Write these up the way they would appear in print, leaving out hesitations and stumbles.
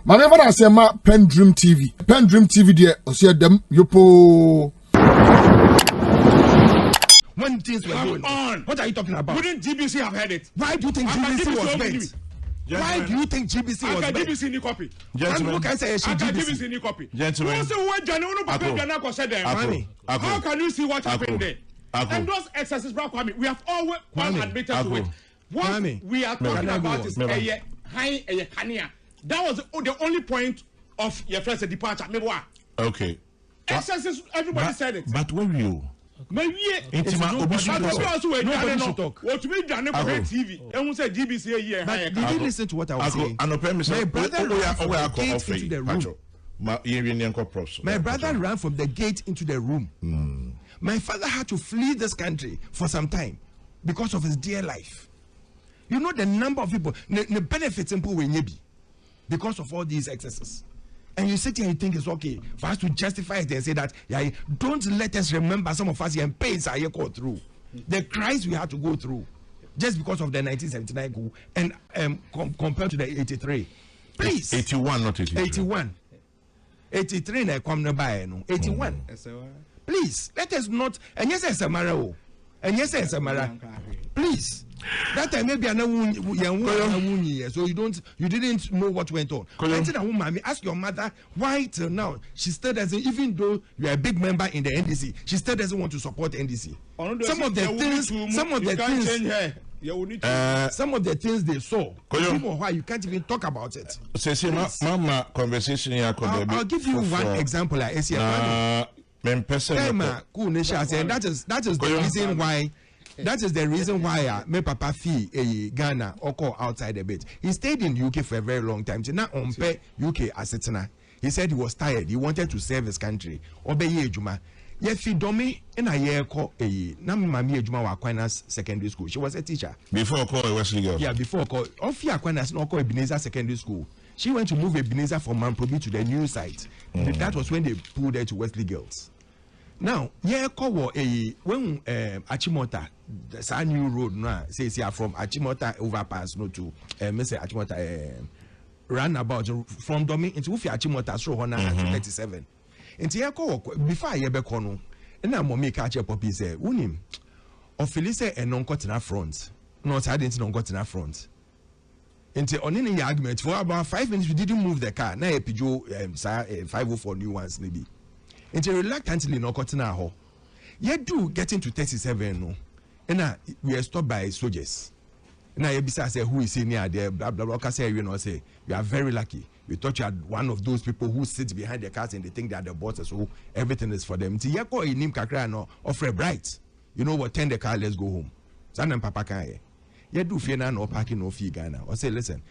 My name is PENDREAM TV. PENDREAM TV there. I see them. Yopo. When things were going on, what are you talking about? Wouldn't GBC have heard it? Why do you think GBC was bent? Why do you think GBC was bent? GBC any copy? Gentlemen, can say GBC any copy? Gentlemen, how can you see what happened there? And those excesses, we have always admitted to it. What we are talking about is a high Kania. That was the only point of your first departure. Okay. Excesses, everybody said it. But when you nobody should talk. What we done on TV? And we said GBC here. But did you listen to what I was saying? My brother ran from the gate into the room. My brother ran from the gate into the room. My father had to flee this country for some time because of his dear life. You know the number of people, the benefits in Puwenebi because of all these excesses. And you sit here and think it's okay for us to justify it and say that, yeah, don't let us remember some of us and pains I go through. The cries we had to go through just because of the 1979 coup and compared to the 83. Please. 81, not 83. 81. 83 na come no buy no. 81. Please, let us not. And yes, it's a mara. And yes, it's a mara. Please. That time maybe I know so you didn't know what went on. Ask your mother why till now she still doesn't, even though you are a big member in the NDC, she still doesn't want to support NDC. Some of the things they saw, people why you can't even talk about it. Mama conversation here. I'll give you one example. That is the reason why. That is the reason why my papa fee Ghana or call outside a bit. He stayed in UK for a very long time. Now on pay UK assetna. He said he was tired. He wanted to serve his country. Obey Juma. Yefi Domi in a year call na mami Juma wa Aquinas Secondary School. She was a teacher. Before call Wesley Girls. Yeah, before call of Aquinas no call Ebenezer Secondary School. She went to move Ebenezer from Manprobi to the new site. That was when they pulled her to Wesley Girls. Now, yeah, when Achimota, the new road now says here from Achimota overpass no to Mr. Achimota roundabout from Domi into Ufi Achimota through Hona 37. Into Yako before I ever kono, and I'm mommy catch up poppy say, Unim or Felice and non cotton front. Not I didn't non cotton front. Into on any argument for about 5 minutes, we didn't move the car. Now, Peugeot 504 new ones maybe. And reluctantly no cotton ho. Yet do getting to 37 no. And we are stopped by soldiers. And I say who is in here there, blah blah blah. Say you know say you are very lucky. We thought you are one of those people who sit behind the cars and they think they are the bosses, so everything is for them. Ti yako inim kakra no offer bright. You know what? Turn the car, let's go home. Sana papa kan ye do fear no parking no fee Ghana. Or say listen,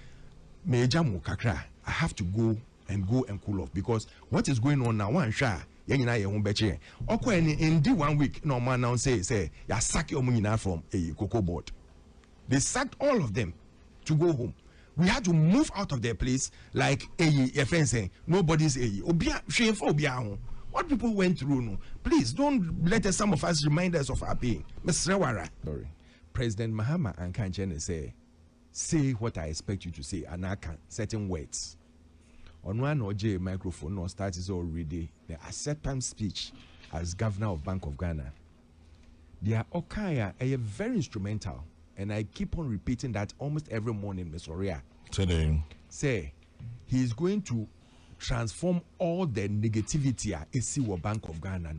me jamu kakra. I have to go and cool off because what is going on now? One shot. In 1 week, no man now say ya sack your money from a cocoa board. They sacked all of them to go home. We had to move out of their place like a friend saying nobody's what people went through. No, please don't let us, some of us remind us of our pain. Mr. Wara. Sorry. President Mahama and Kanchene say what I expect you to say, and I can certain words. On one OJ microphone, no start is already the acceptance speech as governor of Bank of Ghana. They are Okaya are very instrumental, and I keep on repeating that almost every morning, Ms. Oria. Today, say he is going to transform all the negativity at ACW Bank of Ghana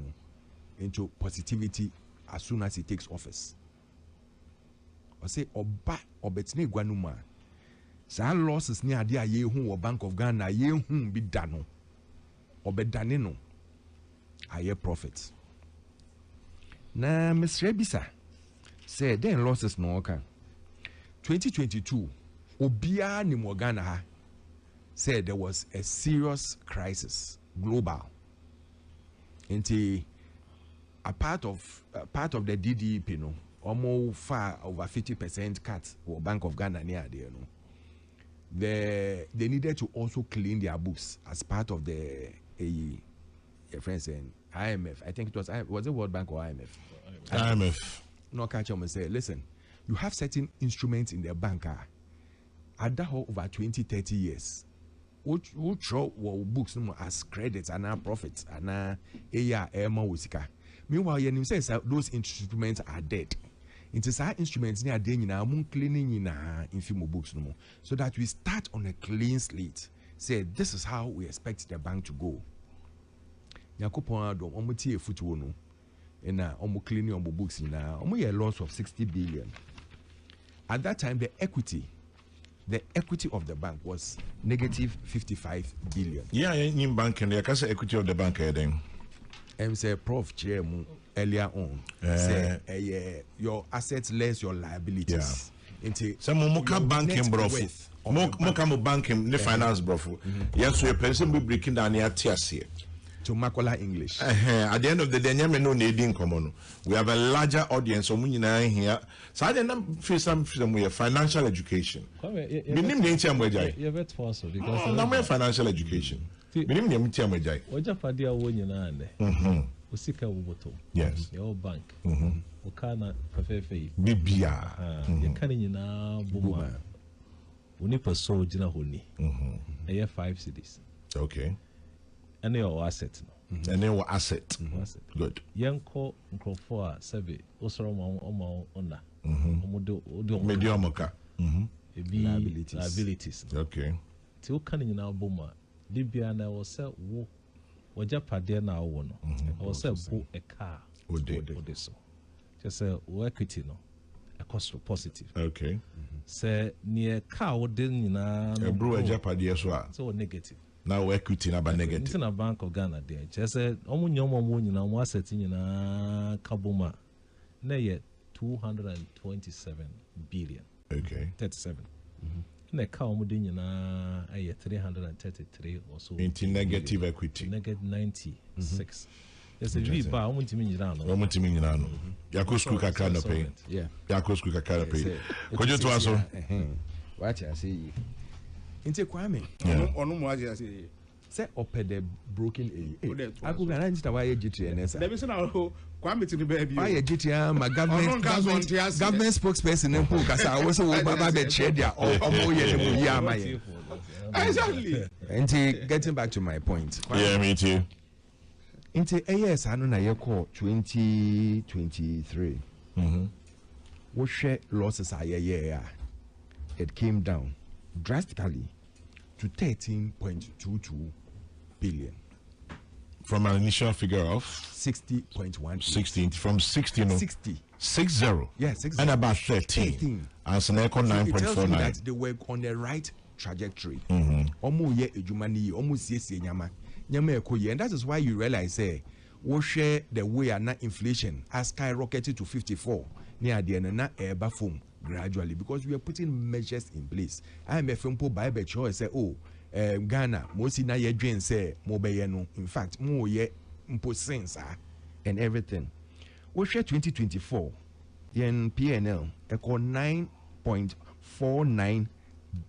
into positivity as soon as he takes office. I say Oba Obetne Guanuma. Sa losses near the ye who Bank of Ghana ye whom be dano or be danino aye profit. Na Miss Rebisa said then losses no can 2022 Obia ni Morgana said there was a serious crisis global into a part of the DDP no almost far over 50% cut or Bank of Ghana near there no. They needed to also clean their books as part of the friends and IMF. I think was it World Bank or IMF? IMF. No, catch on and say, listen, you have certain instruments in the bank at that over 20-30 years. which show books no as credits and profits and wusika. Meanwhile, you say those instruments are dead. It is our instruments near day in cleaning in infimo books no more. So that we start on a clean slate. Say this is how we expect the bank to go. Yakupon do omuti efutuo no. And cleaning on books in a loss of 60 billion. At that time, the equity of the bank was negative 55 billion. Yeah, in bank and the equity of the bank then. Say Prof Chair earlier on say your assets less your liabilities. Yeah. Some moka banking bro. Moka banking the finance bro. Yes, so a person be breaking down here tears here. To Makola English. At the end of the day, no needing common. We have a larger audience so here. So I didn't feel some we have financial education. Minim because financial education. Minim yes. Your bank. Okana perfefe. Bibia. You can't buma. Unipa so jina honi. 5 cities. Okay. And your asset. And then what asset? Good. Yanko Nkrofoa Sebe Osoro Ona. Mediomoka. Liabilities. Okay. Till canning now boomer. Libya na was set wo Wajapade na wono. Or say bo a car. So. Just say equity no. A cost positive. Okay. Say near car didn't na a brew a Japade as well. So negative. Now equity na negative. It's in a Bank of Ghana there. Just said omunyomo asset in na kabuma. Na yet 227 billion. Okay. 37. Na ka omudin na 333 or so. Into negative equity. Negative 96. There's a real bar omutimi nyina no. Omutimi nyina no. Yako school kakra no pay. Yeah. Yako school kakra pay. Kojo to aso. What I say. Inte Kwame. Onu mo aje say. Say oped the broken a. Aku ga na nta wa ye GTN esa. Dem say na Kwame ti be bi. Why ye GTN ma government spokesperson en po kasa wo so wo baba be chair dia omo ye dem yi amaye. Exactly. Inte getting back to my point. Yeah, me too. Inte AS anu na ye call 2023. Wo share losses aye it came down drastically to 13.22 billion from an initial figure of 60.1 16 from 60 no 60 60 yeah 60 and about 13 and so 9.49 that they were on the right trajectory omo ye ejumani omo siesie nyama ekoye, and that is why you realize we share the way and inflation has skyrocketed to 54 near the end na eba form gradually because we are putting measures in place. IMF mpo by be cho say Ghana mo si na ye dwen say mo be ye no, in fact mo ye mpo sense and everything. We share 2024 yen PNL equal 9.49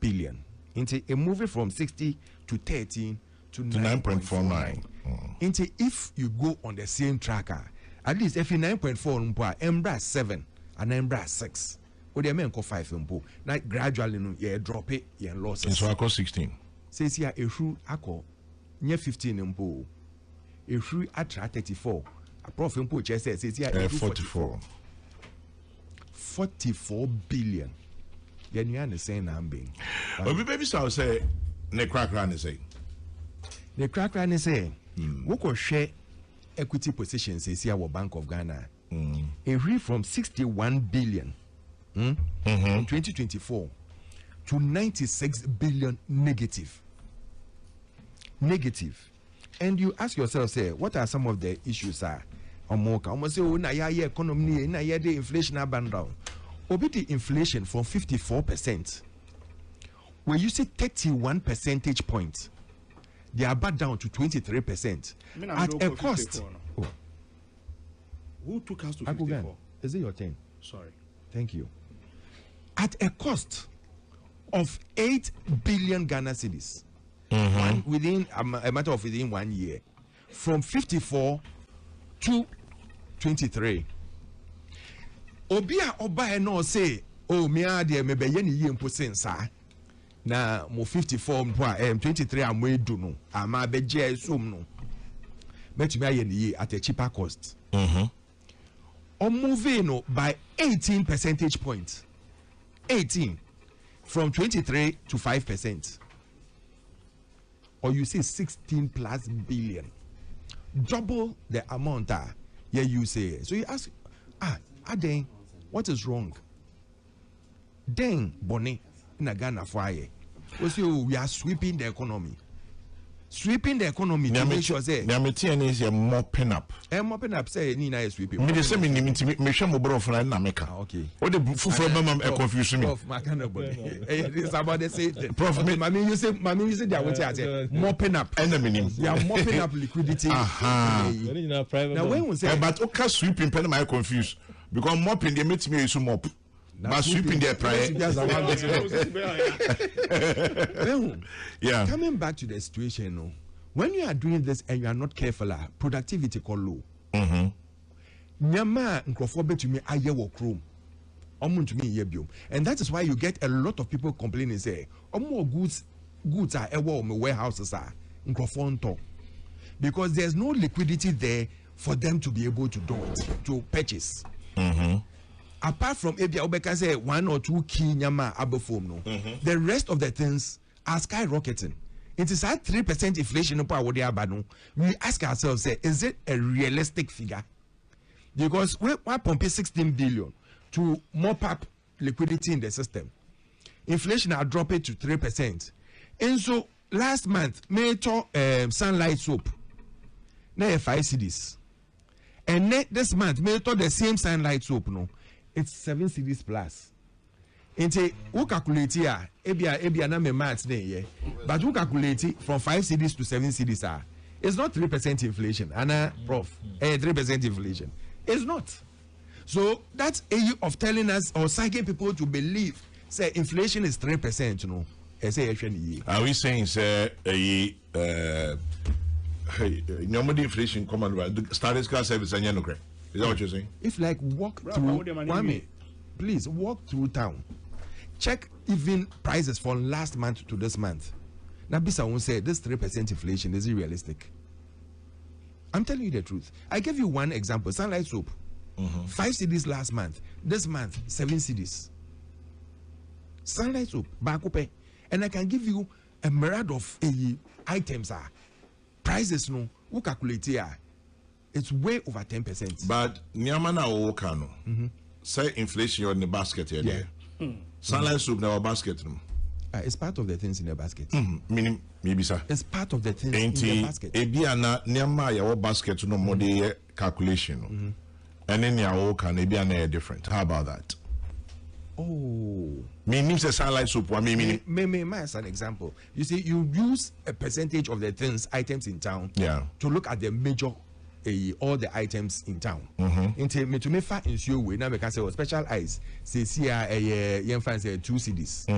billion into a movie from 60 to 13 to 9.49. Into if you go on the same tracker, at least if you 9.4 mpo embra 7 and embra 6. Or the men 5 mpo. Now gradually no ye drop it ye losses. So I call 16. Says here a shrew ako near 15 mpo. A shrew atra 34. A prof mpo just says here 44. 44 billion. Then you understand I'm being. But baby so say ne crack run say. The crack run say we could share equity positions says here our Bank of Ghana. A shrew from 61 billion. In 2024 to 96 billion negative. And you ask yourself, say, what are some of the issues almost say, oh, na ya economy, na ya the inflation abandon down. Obi the inflation from 54%. When you see 31 percentage points, they are back down to 23%. At a cost. Oh. Who took us to 54? Is it your turn? Sorry. Thank you. At a cost of 8 billion Ghana cedis, within a matter of within 1 year, from 54 to 23. Obia Oba no say, oh, me are there, maybe any year in Pusensa. na mo 54 mpo a 23 am we do no ama be je som no betumi aye ni at a cheaper cost or moving no by 18 percentage points 18 from 23 to 5%, or you say 16 plus billion, double the amount you say. So you ask, Aden, what is wrong? Then Bonnie in a Ghana fire. We are sweeping the economy. Sweeping the economy to make sure say is mopping up. Mopping up say Nina is sweeping. Me say me share mo bro for na make. Okay. What the fufu mama confuse me. Prof, my kind of body. It's about the same thing. Prof, mami you say they are what you say mopping up. We are mopping up liquidity. Now when we say but okay sweeping pen my confuse because mopping they meet me is mop. But sweeping their prior. Yeah. Coming back to the situation, no, when you are doing this and you are not careful, productivity call low. Nyama nkrofo to me aye work room. To me yebium. And that is why you get a lot of people complaining say, more goods are ever on warehouses are nkrofo nto. Because there's no liquidity there for them to be able to do it, to purchase. Apart from Abia Obeka say 1 or 2 key nyama abofom no, the rest of the things are skyrocketing. It is at 3% inflation no power no. We ask ourselves, say, is it a realistic figure? Because we're pumping 16 billion to mop up liquidity in the system. Inflation are dropping to 3%. And so last month, Major Sunlight Soap, now 5 cedis. And this month, Major the same Sunlight Soap no. It's 7 cedis plus. Inte who calculate here? Ebia na me maths there, but who calculate from 5 cedis to 7 cedis it's not 3% inflation. Anna Prof, 3% inflation. It's not. So that's a of telling us or psyching people to believe say inflation is 3%. No, are we saying say normal inflation come on started car service and is that what you're saying? If like walk through Kwame, please walk through town. Check even prices from last month to this month. Now Bisa won't say this 3% inflation is realistic. I'm telling you the truth. I gave you one example. Sunlight Soap. 5 cedis last month. This month 7 cedis. Sunlight Soap back. And I can give you a myriad of items prices no who calculate here. It's way over 10%. But Niamana Okano say inflation in the basket here. Sunlight Soup in our basket. It's part of the things in the basket. Meaning maybe sir. It's part of the things in the basket. Ebiana Niama your basket no more the calculation. And then your can Ebiana different. How about that? Oh, meaning say Sunlight Soup. May as an example. You see, you use a percentage of the things items in town. To look at the major. All the items in town. Into me to me fat in your way now because say special eyes say see a fancy 2 cedis.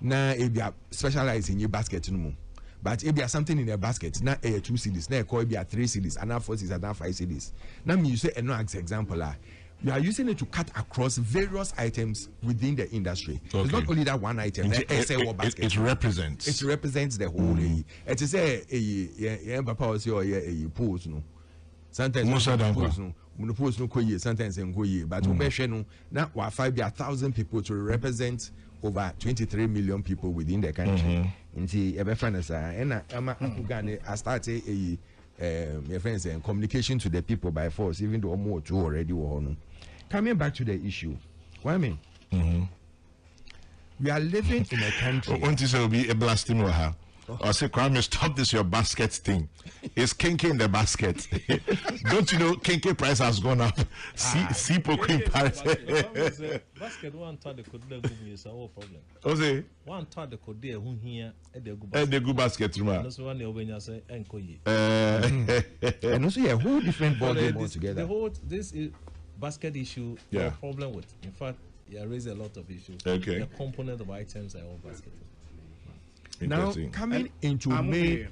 Now it be special eyes in your basket no more. But if there something in the basket, now 2 cedis, now call be 3 cedis, and now 4 cedis, and now 5 cedis. Now me you say no example you are using it to cut across various items within the industry. Okay. It's not only that one item. It represents. It represents the whole. It is a papa was your pose no. Sometimes sometimes but now 1,000 people to represent over 23 million people within the country. I started my friends communication to the people by force, even though more two already were. Coming back to the issue, what I mean, we are living in a country. It will be a blasting with her. I say, Kwame, stop this your basket thing. It's kinky in the basket. Don't you know kinky price has gone up? See cream price. Basket one thought they could do is our problem. Ose. One thought they could do who here at the good basket. That's one you when you say enkoye. And also a whole different ballgame altogether. The whole this is basket issue. No problem with. In fact, you raise a lot of issues. Okay. The component of items are all basket. Now coming into May.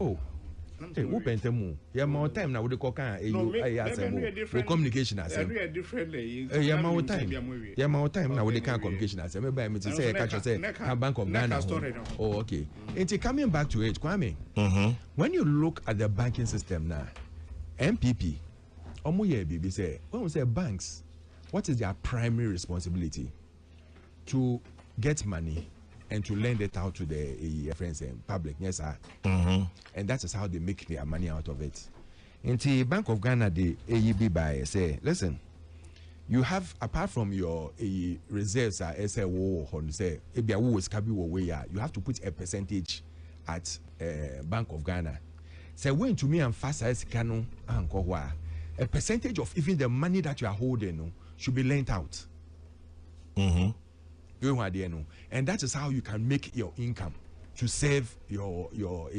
Hey, who pentemu? Yeah, more time now with the coca. You communication as a different. Yeah, more time. Yeah, more time now with the communication as a maybe to say catch say Bank of Ghana. Oh, okay. And coming back to it, Kwame. When you look at the banking system now, NPP, BB say when we say banks, what is their primary responsibility? To get money and to lend it out to the friends and public, yes, sir. And that is how they make their money out of it. In the Bank of Ghana, the AEB by say, listen, you have apart from your reserves, say, you have to put a percentage at Bank of Ghana. Say when to me and fast as canon a percentage of even the money that you are holding should be lent out. And that is how you can make your income to save your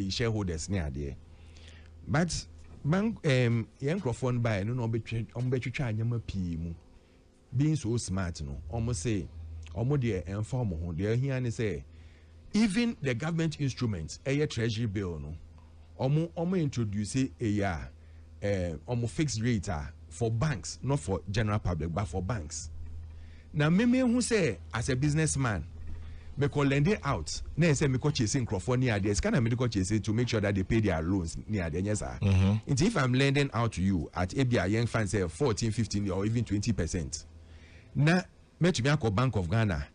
shareholders near there. But bank young microphone by no being so smart no almost say almost the informal there here and say even the government instruments a treasury bill no almost introduce a almost fixed rate for banks, not for general public but for banks. Now, me who say as a businessman, me call lend it out. Now say me call chasing microphone near there. It's kind of medical chasing to make sure that they pay their loans near there. Yes, sir. If I'm lending out to you at ABI young fans say 14, 15 or even 20%. Now, me to me call Bank of Ghana.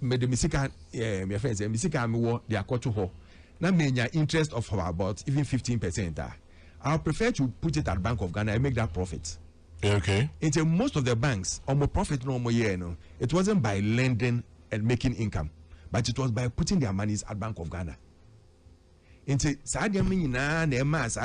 Me the misika my friends say misika me wo they are called to her. Now me interest of about even 15%. I'll prefer to put it at Bank of Ghana and make that profit. Okay. Into most of the banks, almost profit no more year, no. It wasn't by lending and making income, but it was by putting their monies at Bank of Ghana. Into Sadia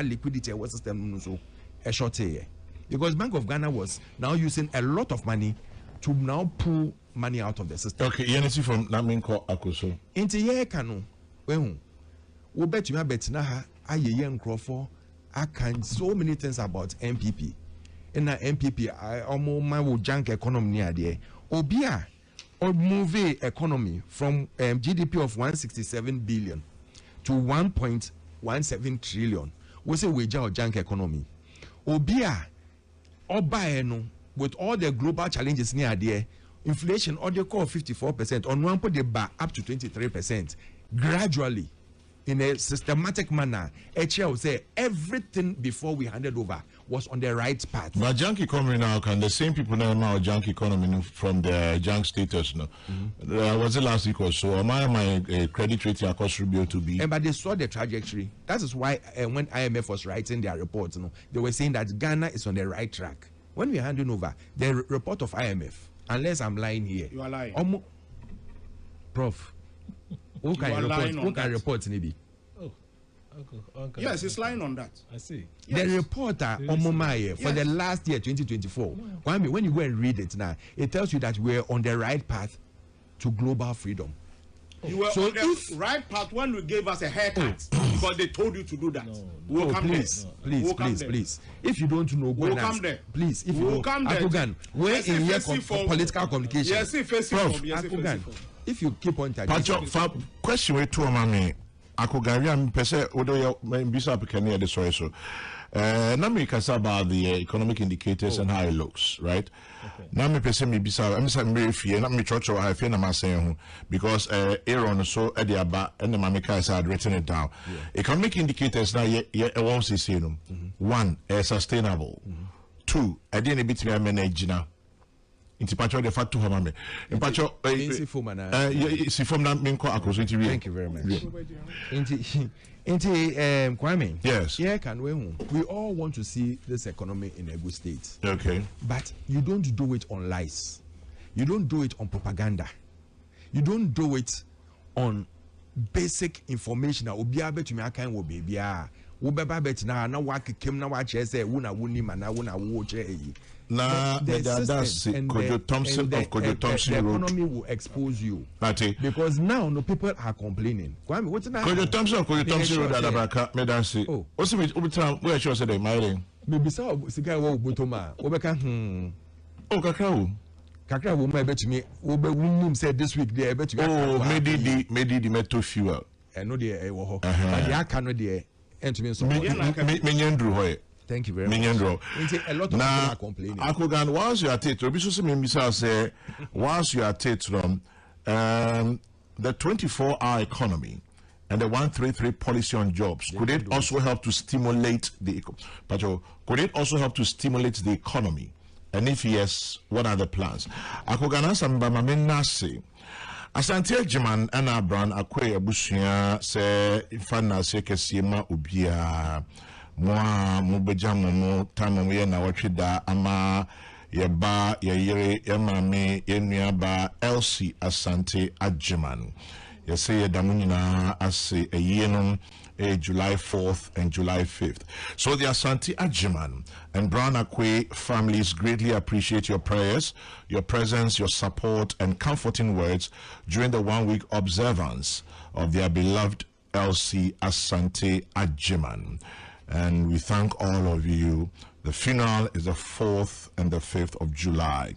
liquidity was system so a short year. Because Bank of Ghana was now using a lot of money to now pull money out of the system. Okay, you see from Naminko Akuso. Into ye kanu, we bet you bet na a young Crawford. I can so many things about NPP. In the NPP, I almost my junk economy near there. Obia or move economy from GDP of 167 billion to 1.17 trillion. We say we junk economy. Obia or buy with all the global challenges near there, inflation or the core 54% on one put the bar up to 23% gradually. In a systematic manner, HL say everything before we handed over was on the right path. But junk economy now, can the same people now junk economy from the junk status now? Was it last week or so? Am I my credit rating across Rubio to be? But they saw the trajectory. That is why when IMF was writing their report, they were saying that Ghana is on the right track. When we handed over the report of IMF, unless I'm lying here, you are lying. Prof. Who can report maybe? Okay. Yes, it's lying on that. I see. Yes. The reporter Omomaye for the last year 2024. Kwame, when you go and read it now, it tells you that we're on the right path to global freedom. You were on the right path when you gave us a haircut because they told you to do that. Please. If you don't know, we'll come there. Please, if you come there, we're in here for political communication. Yes, if you keep on touching. Question with two mami. Akogari pese odo bisa apekani the sorry so. Na me kasa about the economic indicators and how it looks, right? Na me pese me bisa am say me fie na me church I feel na ma say ho because Aaron so e dey aba and mama kasa had written it down. Economic indicators na ye won say no. One, sustainable. Two, I didn't bit me manage now. Inti pacho de fatu ho mame. Pacho si form na minko akoso nti. Thank you very much. Inti Kwame. Yes. Yeah, can we all want to see this economy in a good state. Okay. But you don't do it on lies. You don't do it on propaganda. You don't do it on basic information. Obia bet me akan wo bebia. Wo beba bet na wake kem na wa che say wo na woni ma na wo na wo che yi. Now the economy will expose you. Because now no people are complaining. Kojo Thompson road at Abraka made us say. Oh, also we sure say they miring. Maybe so sika wo botoma. Obeka Oh kakra wo ma bet me wo be wunum say this week there bet me. Oh, made the metal fuel. No dey e wo ho. But the aka no dey And to me, so thank you very much. A lot of people are complaining. Akogan, once you are taking, once you are taking the 24-hour economy and the 133 policy on jobs, could it also help to stimulate the economy? And if yes, what are the plans? Akogan asamba mamena say Asante Jiman ana brand akwe abusuya se ifana se kesima ubia mwa mubeja mo tamo ye na watwida ama yeba yeyire yemame yenuaba Elsie Asante Ajiman yese yedamunina ase eyenom July 4th and July 5th. So the Asante Ajiman and Brown Akwe families greatly appreciate your prayers, your presence, your support, and comforting words during the 1-week observance of their beloved Elsie Asante Ajiman. And we thank all of you. The funeral is the 4th and the 5th of July.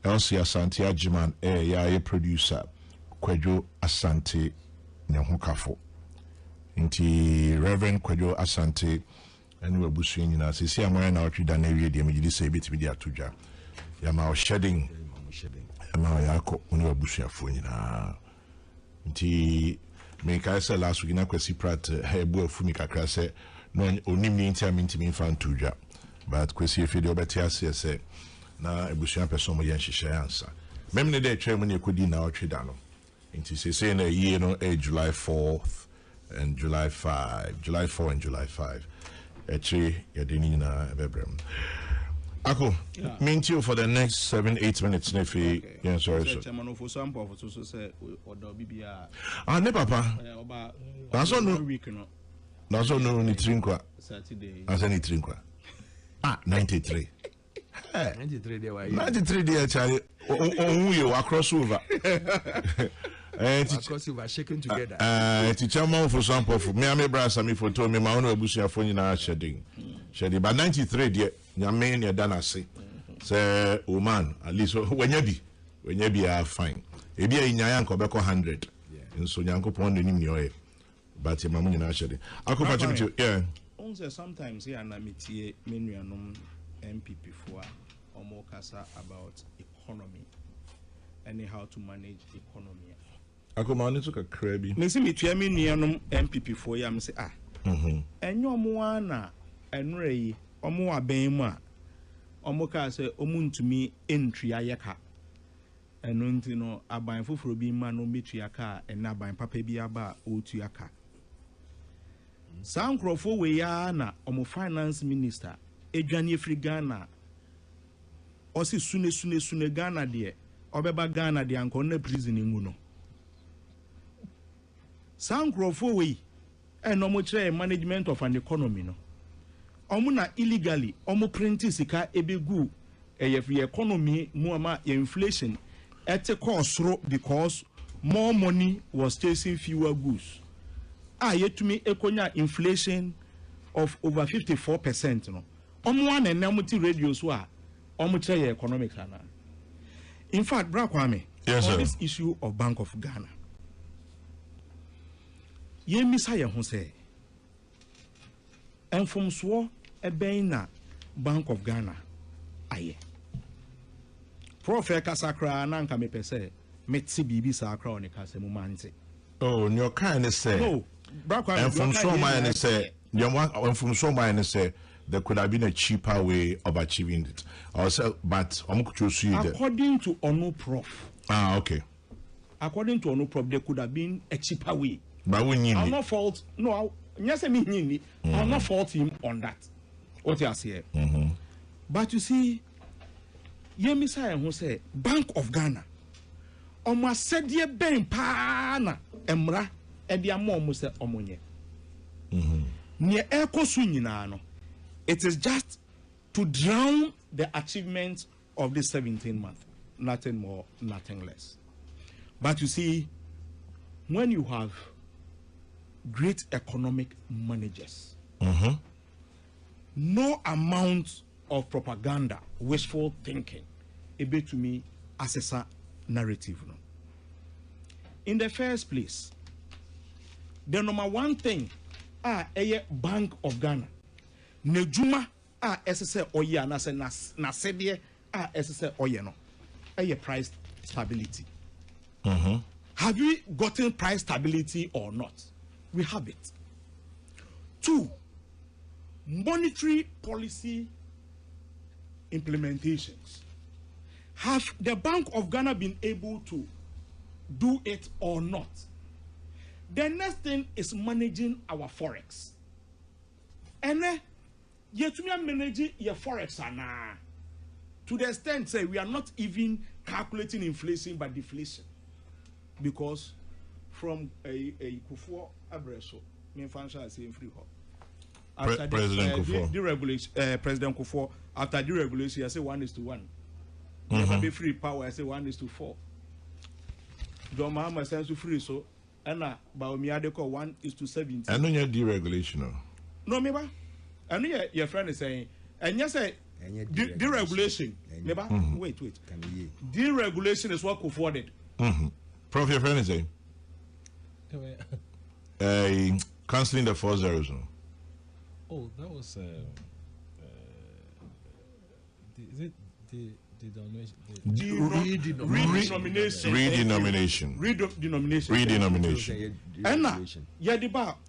Elsie Asante Ajiman, a producer, Kwejo Asante Nyahukafo. Inti Reverend Kwejo Asante and we busu nyina sisi amara na otwida na wie de megidi say bitimi dia toja ya ma shedding ma yako oni busu afo nyina inti me ka say last week na kwesi prat hebu afumi kakra say no onim ni ntia mintimi fan toja but kwesi efide obeti ase say na ebusu apeso mo yen hihye ansa memne de atwa mu ne kodi na otwida no inti say na year no July 4th and July 5, July 4 and July 5. Actually, Yadinina Bebrem. Ako, meet you for the next 7-8 minutes, Nefi. Yes, sorry, sir. Ah, ne papa. That's all no. That's all no. Ni trinkwa. That's any trinkwa. Ah, 93. 93 there. 93 there, Charlie. Oh, you are crossover. Because you are shaking together. Teacher man for some of me, I'm a brass. I'm for told me my own abusia phone in our shedding. But 93 dear, your main your dana say, say, oh man, at least when you be fine. If you in your uncle 100, and so young upon the new but your mamma in our shedding. I could patch you, yeah. Also, sometimes here and I meet here, many NPP for or more casa about economy and how to manage economy. I come on to a crabby. Missing me to me near NPP for yam say and your moana and ray or more bema or moka say omun to me entry ayaka and no a buying for be man no mitriaka and not buying papa biaba o to yaka. Sound crofo we yana or finance minister Ejani Free Ghana or si sune Ghana dear or beba Ghana de anko ne prison in Muno. Sound crofo we and no much management of an economy no. Omuna illegally omo printing sika ebegu free economy muama inflation at a cost because more money was chasing fewer goods. Yet to me ekonya inflation of over 54% no. One and namuti radios wa omuche economics ana. In fact, Bra Kwame, yes, on this issue of Bank of Ghana. Ye misaya ho say enfomso na Bank of Ghana aye. Prof Kasakra nanka me pese metsi bibi sakra on kase mu mante. Oh, your kind say. No, Bra Kwame, and from so many say from so many say there could have been a cheaper way of achieving it. Also, but according to Onu Prof. Ah, okay. According to Onu Prof, there could have been a cheaper way. But we need I'm not fault. No, yes, I mean, I'm not fault him on that. What you say? But you see, Yemisa who say Bank of Ghana. Almost said ye ben pana emra edia mo mo se omonye. Near eko sunyina. It is just to drown the achievements of this 17 months. Nothing more, nothing less. But you see, when you have great economic managers, no amount of propaganda, wishful thinking, able to me assess a narrative. No? In the first place, the number one thing eye Bank of Ghana nejuma SSA oye na se na sede SSA oye no eye price stability. Have we gotten price stability or not? We have it. 2, monetary policy implementations. Have the Bank of Ghana been able to do it or not? The next thing is managing our forex. And yet we are managing your forex to the extent say we are not even calculating inflation but deflation, because from a Kufuor Abreso, me function as in free after President Kufuor. Deregulation, President Kufuor after deregulation, I say 1:1. Never be free power, I say 1:4. John Mahama sends to free so. Anna, but me ade call 1:17. I know you're deregulation. No, me ba. I know your friend is saying, and yes, deregulation. Neighbor, wait. Deregulation is what afforded. Prof, your friend is saying, canceling the 4 zeros. Oh, that was is it the redenomination.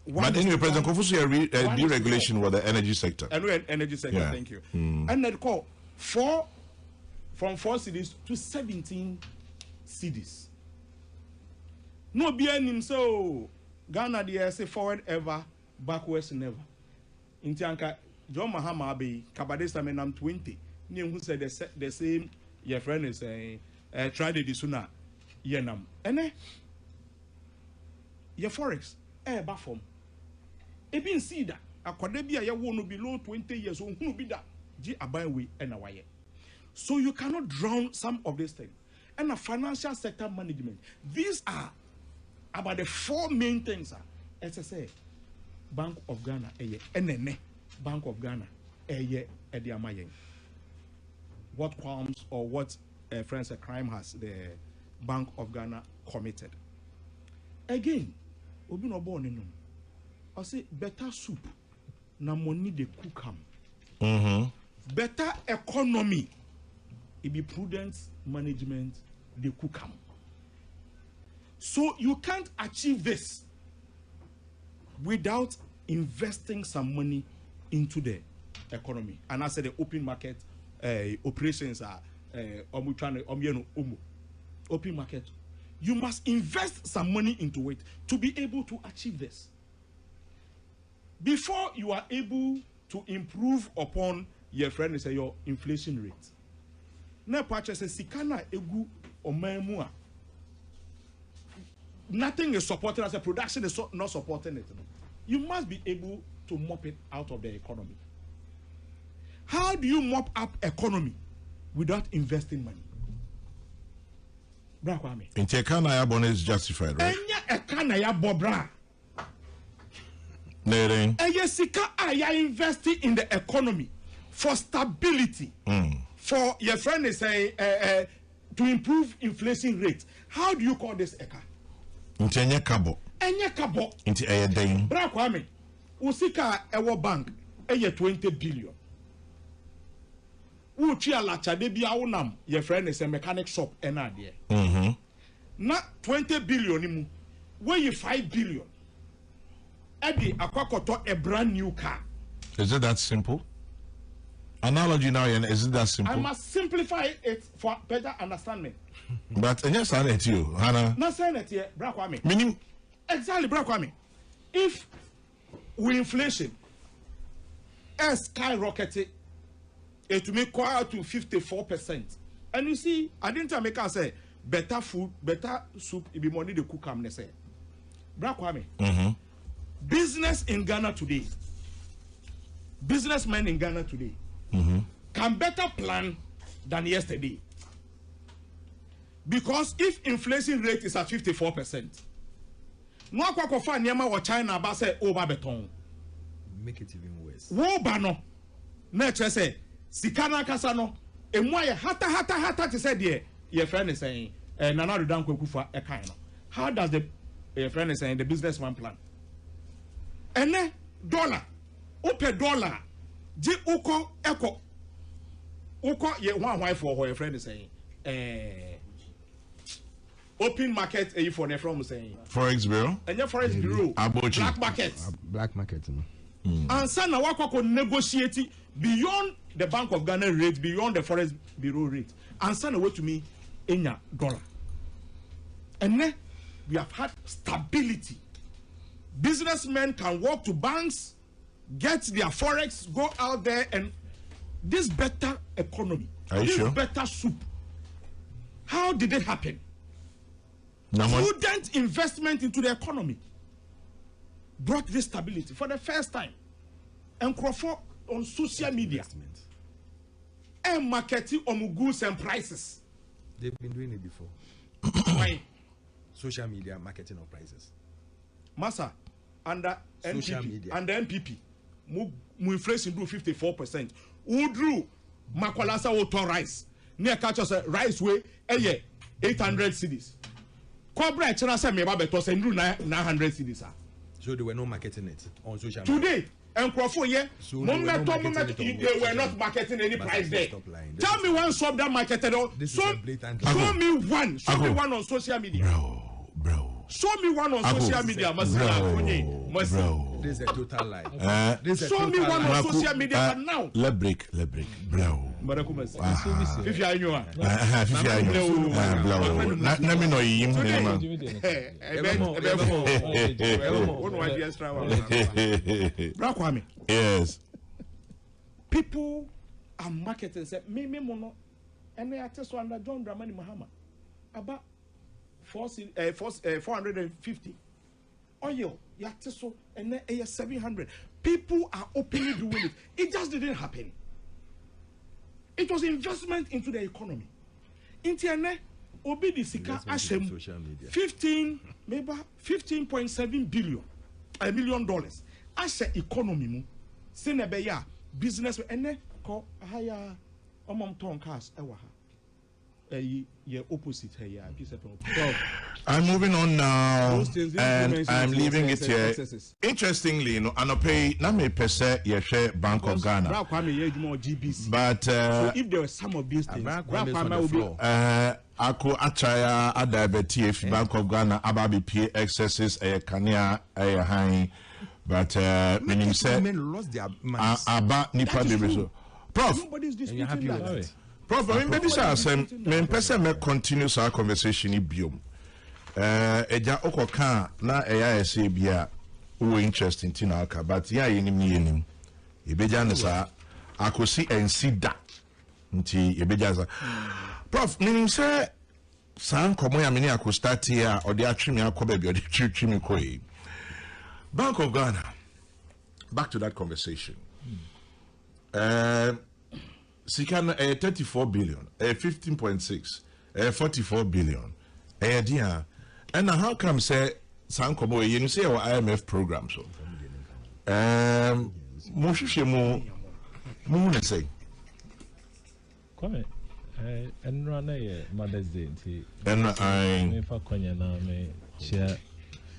But anyway, President Kofusi deregulation was the energy sector. Energy sector, yeah. Thank you. And they call from 4 cities to 17 cities. No being so Ghana they say forward ever, backwards never. In Tianka, John Mahama Abbey, Kabadesa Menam 20. Who said the same your friend is saying try the sooner yenam and your forex bafom e bin see that akwade bia ye wo no below 20 years on who be that gi aban we and awaye. So you cannot drown some of these things. And a financial sector management, these are about the 4 main things. SSA, Bank of Ghana, NNE, Bank of Ghana, Ediamayen. What qualms or what friends a crime has the Bank of Ghana committed? Again, obi no born in I say better soup, na money de cook ham. Better economy, it be prudent management de cook ham. So you can't achieve this without investing some money into the economy. And I said the open market operations are open market. You must invest some money into it to be able to achieve this. Before you are able to improve upon your friend is your inflation rate. Now purchase sikana egu omemua. Nothing is supporting as a production is not supporting it. You must be able to mop it out of the economy. How do you mop up economy without investing money? Bra Kwame. In Tekana Yabon is justified, right? Enya ekana yabo bra. Nering. Sika aya investing in the economy for stability. For your friend is saying to improve inflation rate. How do you call this eka? Into Enya Kabo. Enya Kabo. Into Ayadane. Bra Kwame. Usika ewo bank 20 billion. Uchi alacha de bia wonam your friend is a mechanic shop ena there. Na 20 billion imu. Where you 5 billion. Eddie akwakoto a brand new car. Is it that simple? Analogy now, is it that simple? I must simplify it for better understanding. But I just said it to you, Hannah. Not saying it here, Bra Kwame. Meaning? Exactly, Bra Kwame. If we inflation skyrocketed, it will make quite to 54%. And you see, I didn't make us say better food, better soup, it be money to cook. I'm say, Bra Kwame. Business in Ghana today, businessmen in Ghana today can better plan than yesterday. Because if inflation rate is at 54%, no akwakofa nyama wa China about say over beton. Make it even worse. Wo ba no na che say sikana kasa no emu aye hata to say there your friend is saying Nana Rudan Kwekufa e kan no. How does the your friend is saying the businessman plan? And then dollar open dollar je uko eko uko ye one wife for her friend is saying open market for ne from saying forex bureau and your forex bureau black market and son na wakoko negotiate beyond the Bank of Ghana rate, beyond the forex bureau rate, and son away to me in your dollar. And then we have had stability. Businessmen can walk to banks, get their forex, go out there, and this better economy, better soup. How did it happen? Prudent investment into the economy brought this stability for the first time. And Crawford on social media and marketing on goods and prices. They've been doing it before. Why? Social media marketing of prices. Massa under social NPP, media. under NPP, mu inflation do 54%. Who drew Makwalasa woton rice? Near catch us rice way 800 cedis. Cobra China say me beto say 900 cedis. So they were not marketing it on social media. Today, and Crawford, they were not marketing any price there. Tell me one shop that marketed on. Show me one. Show me one on social media. Bro. Show me one on social media. Bro. This is a total lie. Show me one on social media now. Let break, bro. If you are new, let me know you. Yes. People are marketing. Say me mono, and they are just under John Dramani Mahama about 450. Oil, so and then 700. People are openly doing it. It just didn't happen. It was investment into the economy. Internet, Obi the Sika Ashem 15.7 billion, $1 million. Ashe economy mu. Senebeya business and then call higher ton cars opposite here. I'm moving on now, and I'm leaving it here. Interestingly, Anope na me pese yeshe Bank of Ghana. But so if there were some of these things, Ako achaya adabeti if Bank of Ghana ababi pay excesses kania high. But meaning say lost their minds. Aba nipa bebeso. Prof, nobody's disputing that. Prof, I mean, maybe me person may continue our conversation in biom. Eja okoka na eya ese bia wo interesting tin aka, but ya yenim ebeja ne sa akosi ensida nti ebeja sa. Prof, meaning say san komo ya meni akostart here or the atwimi akoba bi or the twimi koi. Bank of Ghana. Back to that conversation. Sikan 34 billion, 15.6, 44 billion. Dear, and how come say Sankomo, you say our IMF program so? Moshishimu, Moon say. Come and run a Mother's Day. And I for Konya me share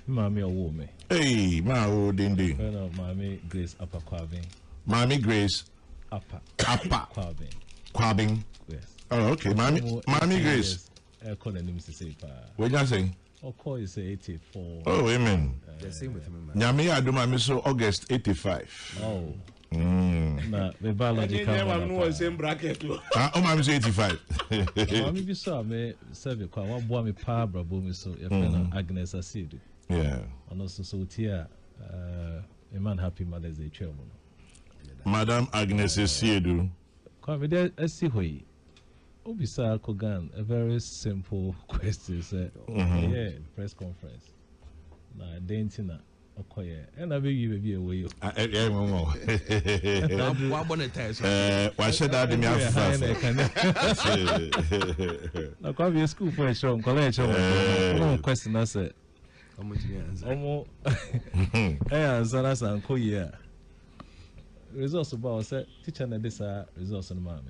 Mammy or woman. Hey, my old Dindi. Mammy Grace Upper Quaving. Mammy Grace. Upper Quabbing. Yes. Oh, okay. Mammy Grace. Call the name to say. What you saying? Or call is 84. Oh, amen. The same with him. Nyami Aduma so August 85. Oh. Nah, the biological. No same bracket. Oh, I'm 85. Mami bi so me serve kwa wa boa me pa brabo me so e fena Agnes Asidu. Yeah. And also so tia a man happy Mother's Day chairman. Madam Agnes Siedu. Come there, see hoy. Obisa Kogan, a very simple question. Yeah, press conference. Na dentina okoye. And I beg you be away. Why should I be me after? Now come to school for a show. College. One question I said. Omo. Answer us and koye. Results about said teacher na this results no mama.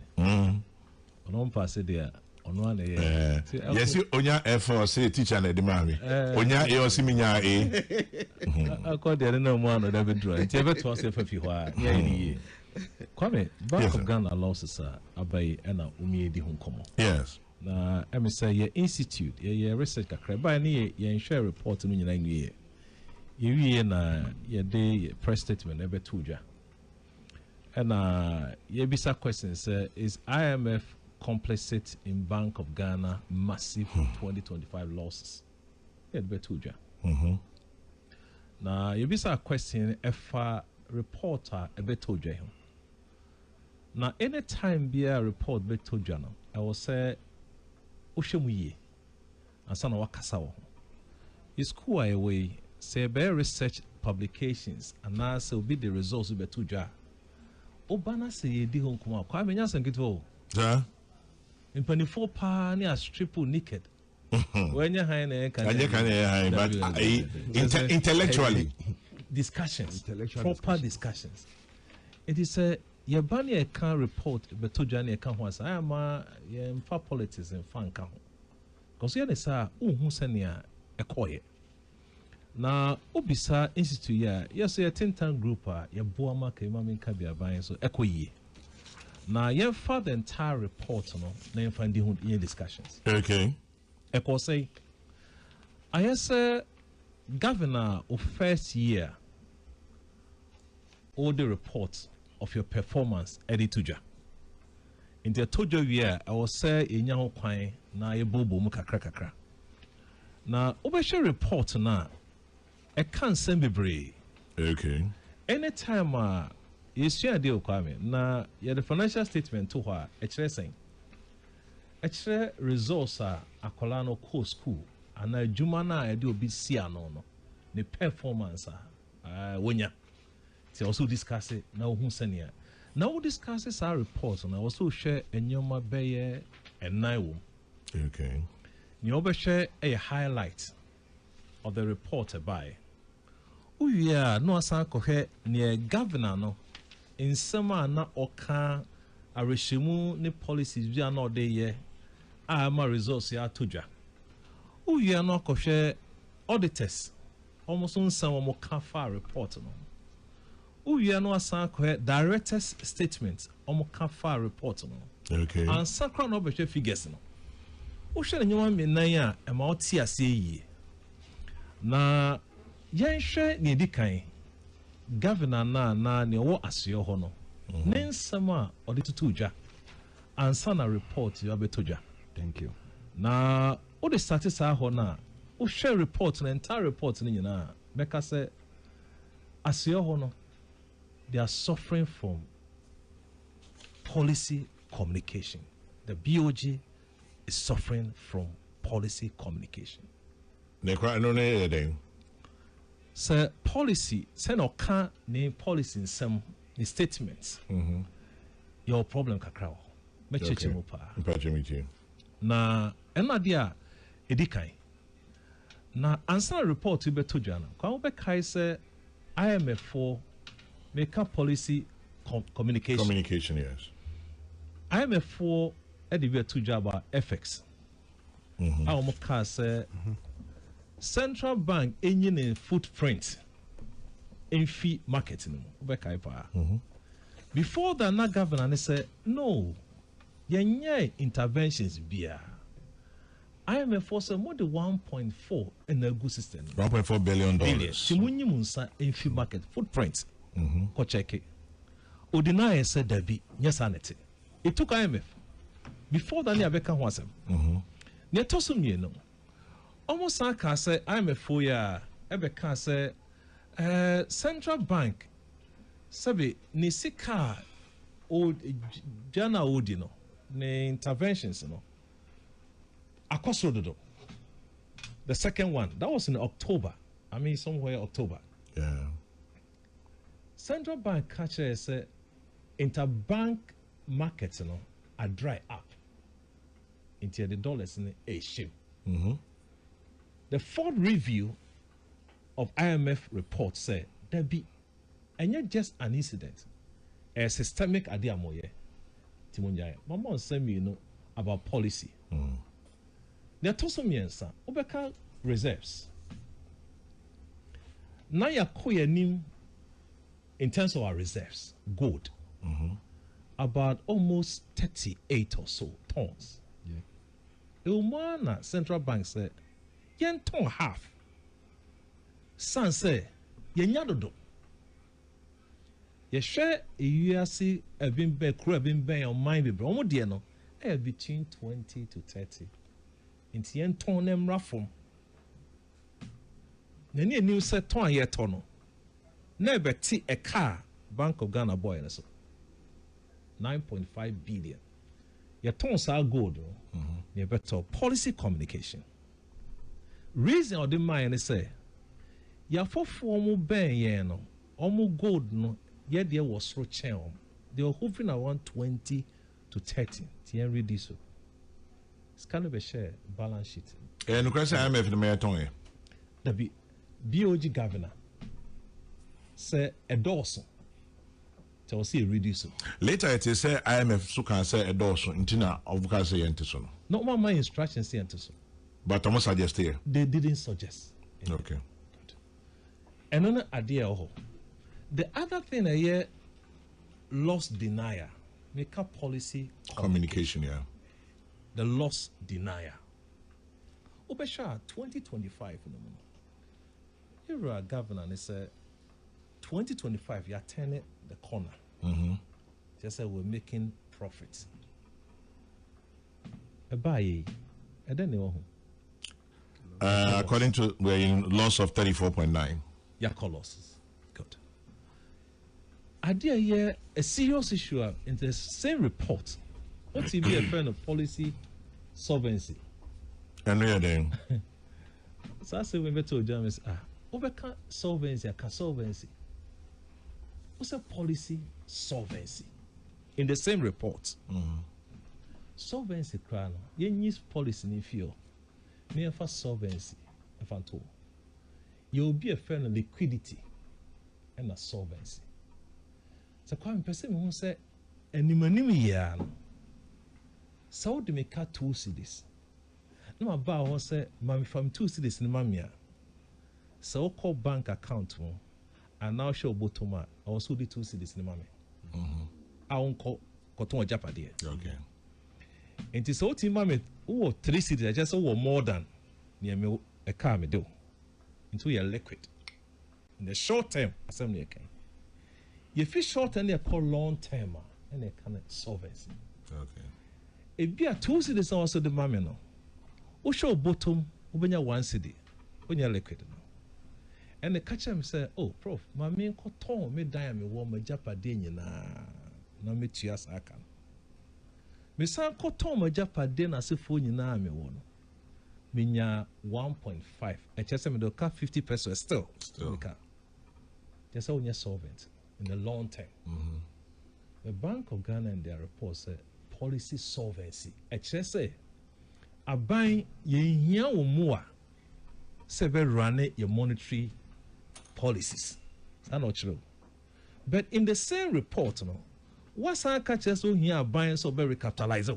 On pass there ono ane yes onya F4 say teacher na de mami onya e o siminya e akọ de na mo ano da bedro nti e beto ase fa fi ho a ya ni Kwame Bank of Ghana losses abai na umiedi ho komo yes na emi say ye institute ye research kakra ba na ye share report no nyina nwie ye wie na ye de press statement ebe tuja and ye bisa question say is IMF complicit in Bank of Ghana massive 2025 losses ye de tuja na ye bisa question efa reporter ebe tuja him na anytime be a report be tuja no I will say Ushemu Asana wakasa wo is school away say be research publications and now say be the results be tuja obana say ye di honkuma kwa menya sankito ja impanifo pa ni a triple naked when you high na kan but intellectually discussions proper discussions it is a ye bani e kan report be tuja na e kan ho asa ama ye mfa politics en fan kan ho cause ye ne sa unhu senia e koye na obisa institute ya yes ye tintan group ye boa maka imam nka bia ban so e koye na ye fa the entire report no na ye find the discussions okay e ko say I say governor of first year all the reports of your performance edituja in the tojo year I will say enya ho kwan na ye bobo mu kakra na obeshe report na e kan sem bebre okay anytime you share deal kwame na ye the financial statement to ha e kire sen e kire results akola no co school ana adwuma na e de obi si ano no ne performance wonya they also discuss it now who senior now we discuss our reports and I also share a nyoma beye and naiwo okay nyoba share a highlight of the report by uya no asan kohe near governor no in sama na oka areshimu ni policies bi na ode ye ama results ya toja uya no kohe auditors almost on some kafa report no uya no asan ko director's statement kafa report no okay and sacra no be figures no o hwe nyoma menan a e ma o ti ase yi na yen hwe ne dikan governor na ne wo aseo ho no ne nsam a o de tutu dwa ansa na report you abetoja thank you na o de statisa ho na o hwe report na entire report ni nyina beka se aseo ho no they are suffering from policy communication. The BOG is suffering from policy communication. So policy, say no can name policy in some statements. Your problem kakra. Me cheche mo pa. Na enadia edikai. Na answer report you be to jana. Kwa be kai say IMF for make up policy communication. Yes. IMF for edibia to jaba FX. Our car say central bank engine footprint in fee marketing. Before that, na governor say no, yenye interventions beer. IMF for say more than 1.4 in a good system. $1.4 billion. Timunyi munsa in fee market footprint. Ko check it. Odinaya said there be nyesanity. It took IMF before that near beka wasem. Near tosum ye no. Almost aka say IMF for ya ebeka say central bank sabi ni sika old jana odino ne interventions no. Akosododo. The second one that was in October. I mean somewhere October. Yeah. Central bank catcher say interbank markets are dry up into the dollars in a shame. The fourth review of IMF report said there be and not just an incident, a systemic idea moye. Timonjaya. Mama send me about policy. There are also means obeka reserves. Now you are in terms of our reserves, gold, about almost 38 or so tons. Ilmana Central Bank said, yen ton half. San say, yen yadodo. Ye share a URC have been be crew have been on mind be almost dear no, between 20 to 30. Inti yen ton them raffle. Nani new set ton ye tono. Never tea a car, Bank of Ghana boy and so 9.5 billion. Your tons are good, you better policy communication. Reason or the mind say, ya for formal ben yeno, almost gold no, yet there was so channel. They were hovering around 20 to 30. Tien read this. It's kind of a share balance sheet. And the question I'm having the mayor tongue. The BOG governor say a Dawson. So see reduce. Later it is say IMF so can say a Dawson intina of say entiso. Not one my instructions say entiso. But I must suggest here. They didn't suggest. Okay. Good. Another idea the other thing I hear loss denier. Make up policy communication, yeah. The loss denier. Obesha 2025 you're a governor and it's 2025 you're turning the corner. Just say we're making profits. A buy I don't know. According to we're in loss of 34.9. Yeah, losses. Good. Idea here a serious issue in the same report. What's be a friend of policy solvency? And we are then. So I say we told James, overcome solvency, solvency. What's a policy solvency? In the same report. Solvency crown. You use policy in feel. Near for solvency, if I'm told. You'll be a friend of liquidity and a solvency. So quite person who say any money so they make 2 cedis. No about what say mommy from 2 cedis in mamia. So call bank account and now show bottom also the 2 cedis in mommy. I won't call cotton japadi. Okay. And it's all team mammy who 3 cedis I just saw more than near me a car me do into your liquid. In the short term, assembly can. You feel short term, they call long term and they can solvency. Okay. If be a 2 cedis also the mammy no. Who show bottom, when you 1 cedi, when you're liquid. And the catcher say, oh, Prof, my main cotton me die me warm a japadine na me tias akan. Me san cotton ma japadine as if you na me one. Minya 1.5. I just say me do 50 pesos still. Just say you're solvent in the long term. The Bank of Ghana in their report say policy solvency. I just say a buy ye or more several run your monetary policies. That's not true. But in the same report, what's our catches on here buying so very capitalized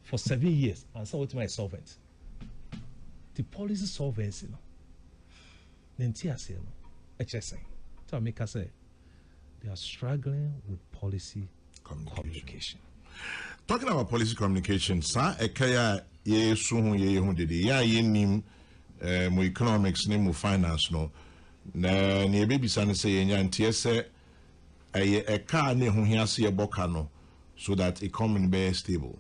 for 7 years and so it's my solvent. The policy solvency then TSA HSA. So make us say they are struggling with policy communication. Talking about policy communication, sa ekaya ye suhu ye hundidi ya ye nim mo economics ni mo finance no na ne be bisa ne say ye nyantie se e ka ne ho hiase ye boka no so that economy be stable.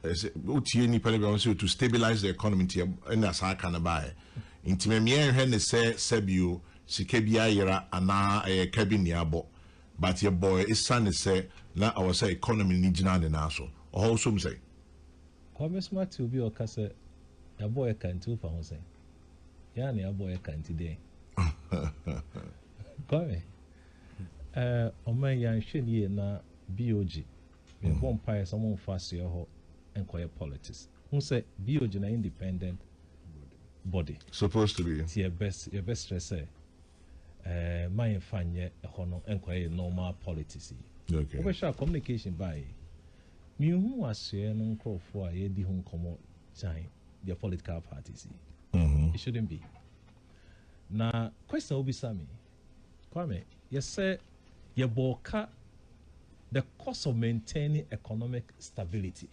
Utie ni pele be to stabilize the economy tie na sa ka na bae. Intime me hwe ne se sebio sika bia yera ana cabin abo. But your boy is son say na our say economy ni gina ne na so. How some say? Come smart to be or kase your boy can too for say. Ya ne your boy can today. Come o man yan hwe ni na BOG. Me bon pie someone fast your ho enquire politics. Who say BOG na independent body. Supposed to be. It's your best stress say. My fanye hono enquire normal politics. Okay. Over communication by me who was sharing crop for a year home common time, their political parties. It shouldn't be. Now, question will be Sammy. Kwame, yes, sir, your boka the cost of maintaining economic stability.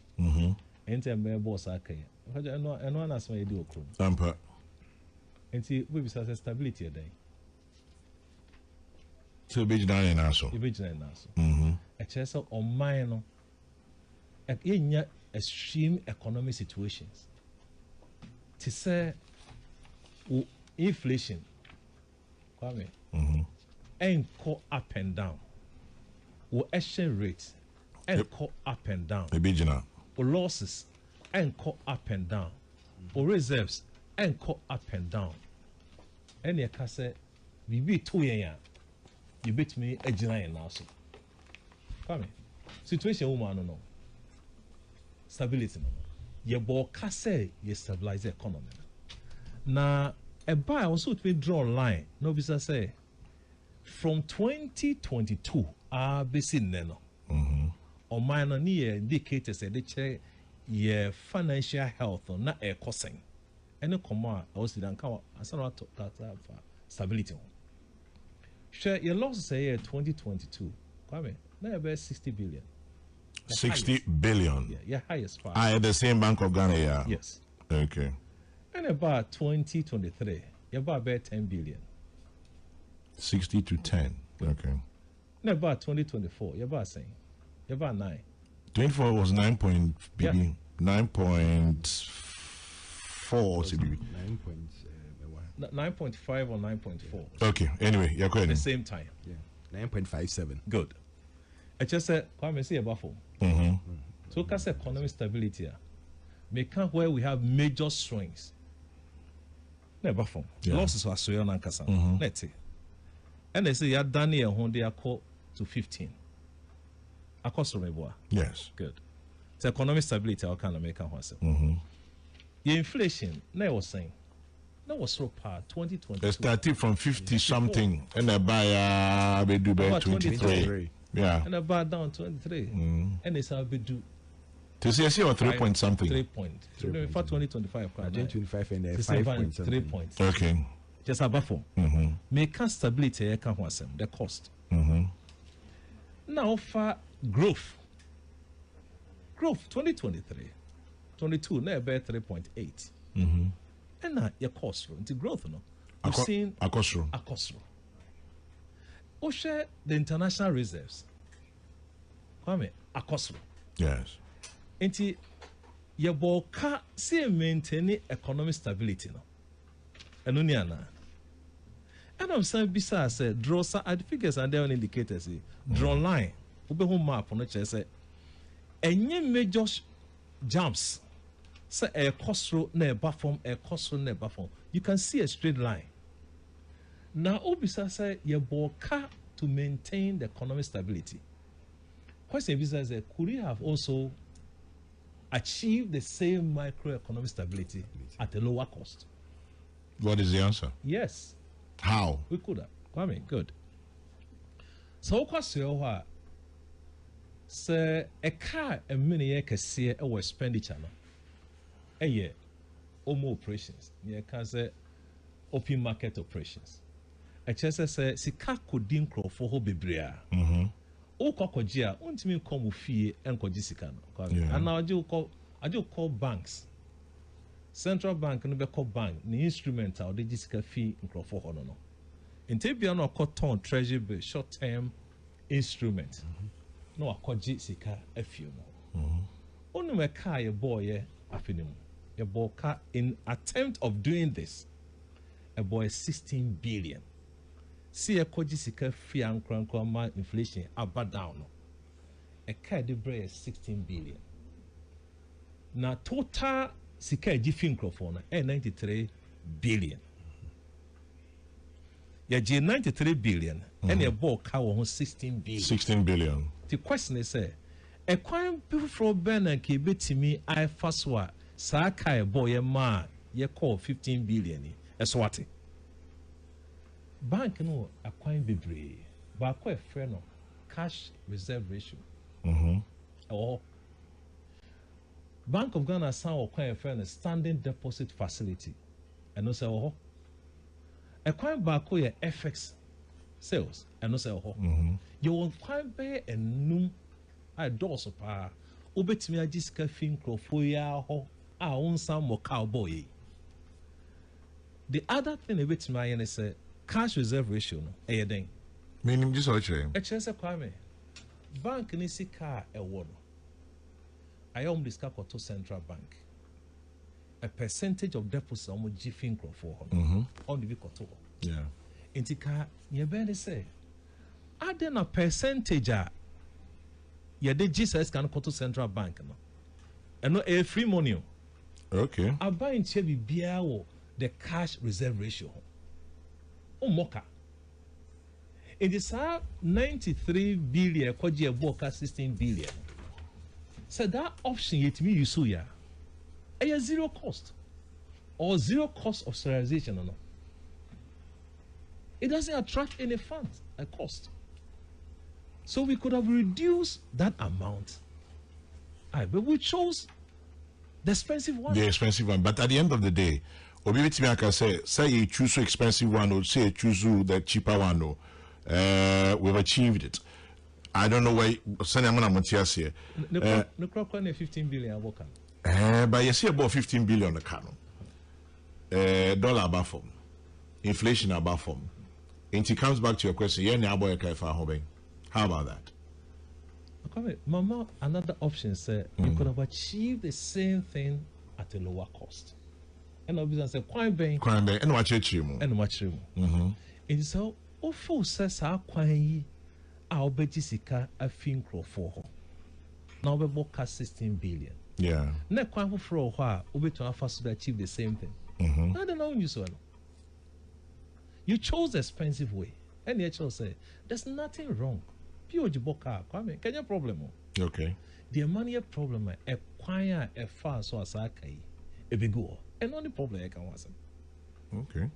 Enter my boss, okay. I know that's my do. Tampa. And see, we have stability a day. So, be done in also. You be done also. A chess on mine. In extreme economic situations. To say, inflation. Kwame. And go up and down. Or exchange rates and go up and down. Or losses and go up and down. Or reserves and go up and down. And you can say, we be 2 years. You bet me a giant also. Come situation woman no. Stability no. Your boka say you stabilize the economy. Now a buy also to draw a line. No business say from 2022 basi neno. Or minor near indicators say they check your financial health or not a costing. Any command I was didn't come as I talk that for stability. Share your losses say 2022. Kwame, now about 60 billion. 60 billion. Yeah, your highest part. At the same Bank of Ghana, yeah. Yes. Okay. And about 2023, you're about 10 billion. 60 to 10. Okay. And about 2024, you're about saying, you're about 9. 24 was 9 point Yeah. 9.4 CBB. 9.5 or 9.4. Okay. Anyway, you're At correct. the same time. Yeah. 9.57. Good. I just said, Kwame, see a buffalo. So, because economic stability, make where we have major swings. Never from losses are so young. Let's see. And they say, you're done here, they are called to 15. I cost from a Yes. good. It's economic stability, I can make a horse. The inflation, I was saying, that was so part 2020. It started from 50 something, and I buy we do by 23. Yeah. And about down 23. And it's how we do. To see, I see on 3 point something. 3 points. So for 2025, I think 25 and 5 3 points. 3 points. Okay. Just a buffer. Make stability, I can't want the cost. Now for growth. Growth 2023. 22, now about 3.8. And now your cost into growth, no. We've seen a cost. Oh, share the international reserves. Kwame, a cost. Yes. Enti your boka see maintain economic stability no. Eno ni ana. And I'm saying besides say draw some figures and there indicators draw line. Ube home map on the say any major jumps say a cost na a buffer a cost na a buffer. You can see a straight line. Now obisa say your boka to maintain the economic stability. Question is could you have also achieve the same microeconomic stability at a lower cost? What is the answer? Yes. How? We could have. Kwame, good. So, question say a car a mini year can see our expenditure. A year, omo operations. You can say open market operations. A chess say, si car could dinkro for hobby bria. O kokojia, untimi come fee and kojisikano. And now I do call banks. Central bank and call bank, the instrumental, the jisica fee in Crawford Hono. In Tabiano, cotton treasury bill, short term instrument. No, a kojisika a few more. Only my car, your boy, a film. Your boy car in attempt of doing this, a boy 16 billion. See a kojisika fee and crankoma inflation about down. A car de bray 16 billion. Now total sika jifi microphone 93 billion. Ya G 93 billion and your ball car 16 billion. 16 billion. The question is a quite before Ben and Kibiti me I first wa Saka boy ma ye call 15 billion. That's what it. Bank no acquire bebree but quite fair no cash reserve ratio or Bank of Ghana san or kwan a standing deposit facility. And no say oh. A kwan back here FX sales and no say oh. You won't quite pay a num I do so pa. Ubet me a jiska fin crofoya ho. I own some more cowboy. The other thing a bit my is a cash reserve ratio no. Then. Meaning just what you. A chance a kwame. Bank ni si car a one. I almost discuss to central bank. A percentage of deposit on what Jiffin for on the vehicle. Yeah. Intika, you better say, I then a percentage. Yeah, the Jesus can go to central bank. No? And no a free money. Okay. I buy in Chevy beer the cash reserve ratio. Oh, mocha. It is 93 billion, kwaji boka 16 billion. So that option yet me you so ya. A zero cost. Or zero cost of serialization or no. It doesn't attract any funds, a cost. So we could have reduced that amount. But we chose the expensive one. The expensive one. But at the end of the day, Obi I can say you choose the expensive one or say choose the cheaper one. No. We've achieved it. I don't know why. Send I'm gonna here. The crop 15 billion work. But you see about 15 billion the canon. Dollar above form. Inflation above form. And it comes back to your question. How about that? Mama, another option said you could have achieved the same thing at a lower cost. And obviously, say crime bank and watch it and watch it. And so, full says our quine, our betisika a fin crow for her. Now we book 16 billion. Yeah. Not quite for a while, we to have to achieve the same thing. I don't know you so. You chose the expensive way. And the HL say, there's nothing wrong. Pure Jiboka, Kwame, can you problem? Okay. The money problem, a choir, a far so as I can, a big go. And only problem I can was. Okay.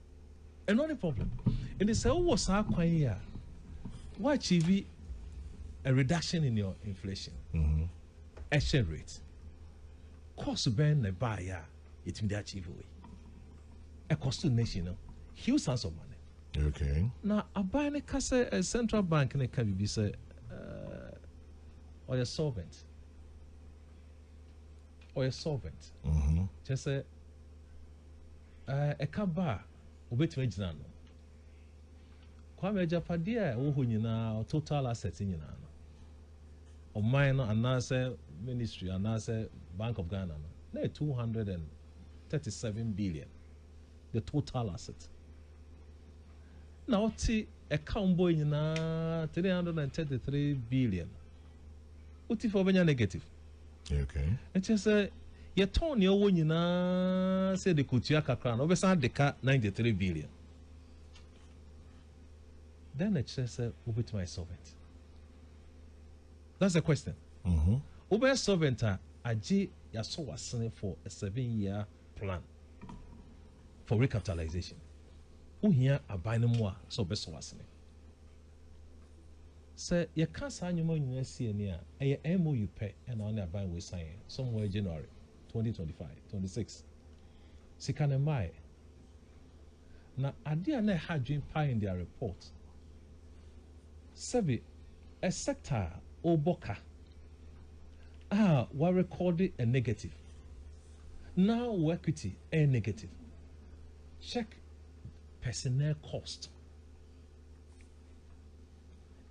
And only problem. And they say, oh, what's our choir? Why achieve a reduction in your inflation? Exchange rate. Cost burn the buyer, it will achieve away. A cost to nation, huge sums of money. Okay. Now, I buy a central bank and a can be say, or a solvent. Or a solvent. Just say, a car obey to age now. Kwame Japadia, who total assets in Yana. Or mine, and answer ministry, and answer Bank of Ghana. They're 237 billion. The total assets. Now, a combo in 333 billion. What if over negative? Okay. And just say, you turn your one, say the Kutiaka crown, over the car 93 billion. Then it says, over to my solvent. That's the question. Over solvent, Aji Yaso was sending for a 7-year plan for recapitalization. Who here are buying more so best was say you can't sign your money near a MOU pay and only a buy with sign somewhere January 2025, 26. Sikane Mai. Now, I didn't have dream pie in their report. Sebi, a sector or boka. We recorded a negative. Now, equity a negative. Check personnel cost.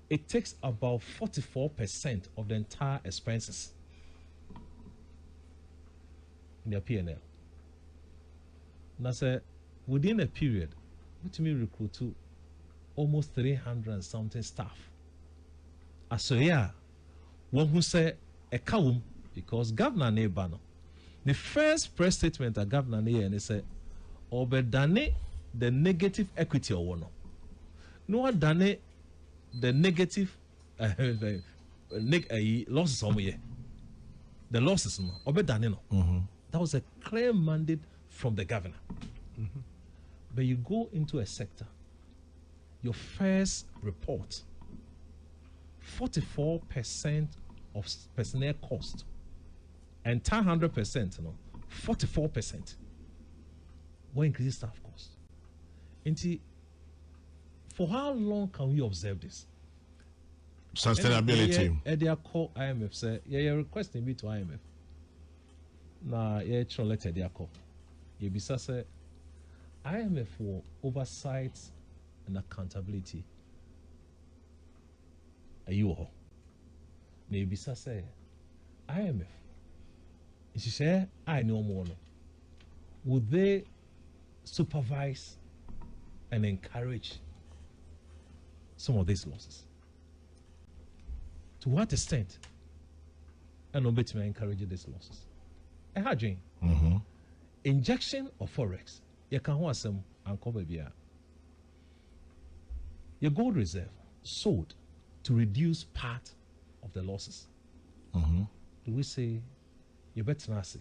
It takes about 44% of the entire expenses in their P&L. Now, say, within a period, which me recruit to almost 300 and something staff. So yeah, one who say a kaum because Governor Nebano, the first press statement that Governor Ne and they say, obedane the negative equity or one. No done the negative losses on me. The losses no obedane no. That was a clear mandate from the governor. But you go into a sector, your first report, 44% of personnel cost and 100%, 44% were increasing staff costs. For how long can we observe this? Sustainability. They call IMF say, you're requesting me to IMF. Now, you're trying to let they call. You be say IMF for oversight and accountability. Are you all? Maybe say IMF. She say I know more. Would they supervise and encourage some of these losses? To what extent? And obey to encourage these losses. And how doing? Injection of forex. You can want some and cover beer. Your gold reserve sold to reduce part of the losses. Do we say you better not say?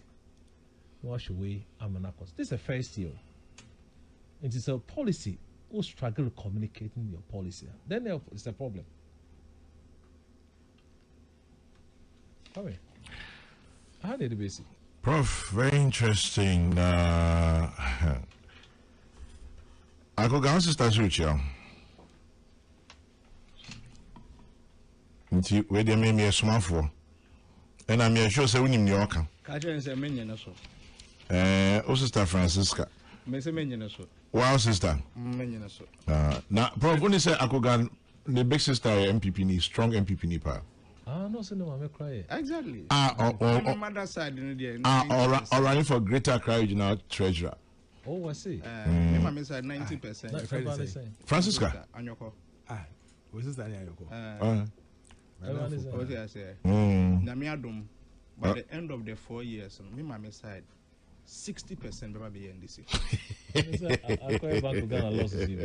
Wash away Amanakos. This is the first year. It is a policy who struggle communicating your policy. Then it's a problem. Sorry. How did it be? Prof, very interesting. I could go sister Sucha. Where they made me a small for. And I'm sure say we in New York. Sister Francisca. Wow, sister. Now, Prof, when you say I could go, the big sister MPP ni strong MPP ni pa. No, so no, I'm crying. Exactly. Or mother side running for Greater Accra Regional Treasurer. Oh, I see. My mom side 90%. Francisca. Anyoko. What's this? Anyoko. What I say? Namiadum. By the end of the 4 years, me mama side 60% will be NDC. I quite about to Ghana losses. 60%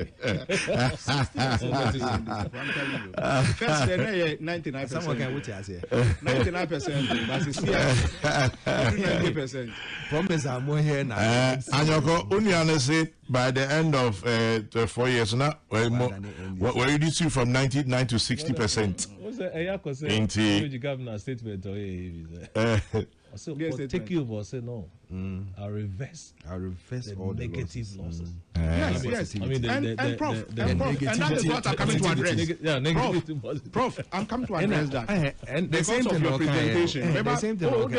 first 99%. Someone can wait here. 99%, but it's here 90%. Promise I'm more here now. Anyoko, only honestly, by the end of 4 years now, we're reducing from 99 to 60%. What's the Ayako say? Indeed. Governor statement or so take you over say no. I'll reverse the all negative losses. Yes. I mean, and Prof, and that is what I'm coming to address. Prof, I'm coming to address that. And the same thing your presentation. The same thing. Don't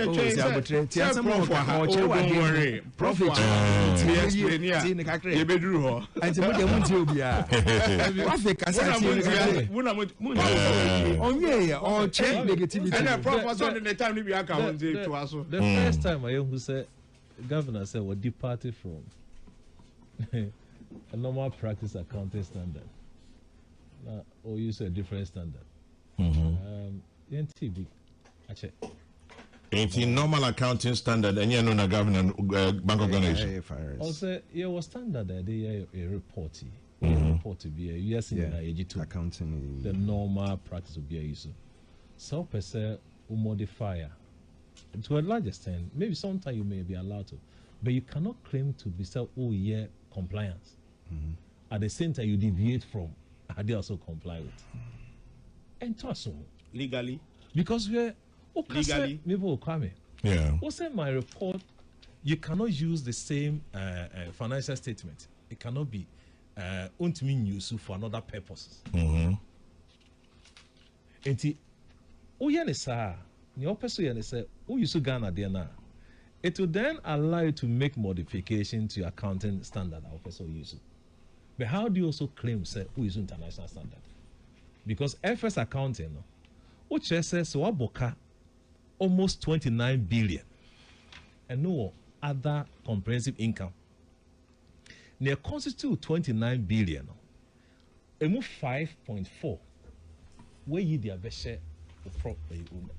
worry. Prof, the first time I who said governor said we're departed from a normal practice accounting standard. Or use a different standard. NTB. Actually. It's in normal accounting standard and you're not a governor bank organization. Also, it was standard that they a report. Report to be a US in AG2 accounting. The normal practice will be a issue. So per se modifier. To a large extent, maybe sometimes you may be allowed to, but you cannot claim to be compliance. At the same time, you deviate from how they also comply with. And to assume legally, because we're legally, maybe will come. Yeah. What's in my report? You cannot use the same financial statement. It cannot be used for another purposes. And your person say, "Oh, you so Ghana there now." It will then allow you to make modification to your accounting standard. Our person use it. But how do you also claim say who is international standard? Because FS accounting, which says so aboka almost 29 billion, and no other comprehensive income. Near constitute 29 billion. Emu 5.4. Where you the best